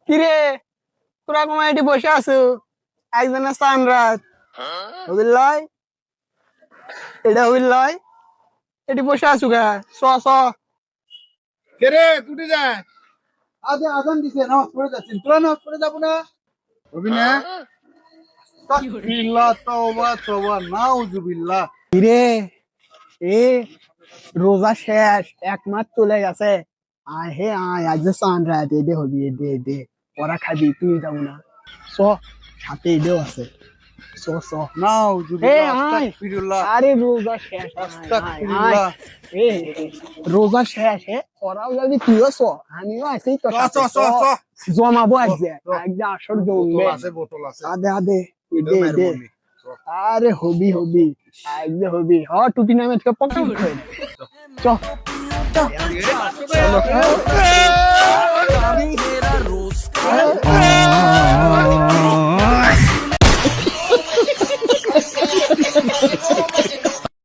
কিরে তোরা কমাই এটি বসে আছো একজনের স্নান রাত হবিল লয় এটা হবিল লয় এটি বসে আছো গা স কে রে টুটি যায় আজ আজান দিছে নামাজ পড়ে যাচ্ছেন তোরা নামাজ পড়ে যাবো না হবি না তাকবিল্লাহ তাওবা তাওবা নাউজুবিল্লাহ কিরে এ রোজা শেষ এক মাস চলে গেছে আয় হে আয় আজ স্নান রাত এডে হবি এডে ওরা খাবি তুই যাবো না স সাথে এডেও আছে স নাউজুবিল্লাহ আয়। আস্তাগফিরুল্লাহ আরে রোজা শেষ আস্তাগফিরুল্লাহ এ রোজা শেষ ওরাও যাবি তুইও চ আমিও আছি তো জমাবো একদম আসর জমবে বোতল আছে আদে আদে এডে আরে হবি একদম হবি টুপি নামে পকেট চ